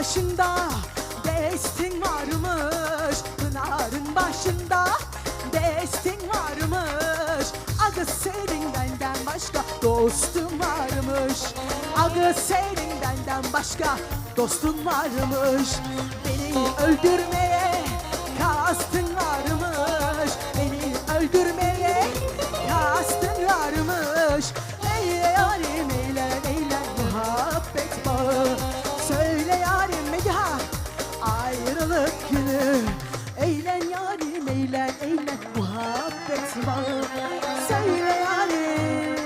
başında destin varmış, Pınar'ın başında destin varmış. Aga senin benden başka dostun varmış. Aga senin benden başka dostun varmış. Beni öldürmeye kastın varmış. Beni öldürmeye kastın varmış. Eyle yarim eyle eyle muhabbet bağı. Söyle yarim medha ayrılık günü. Eğlen yarim eğlen eğlen muhabbet bağı. Söyle yarim.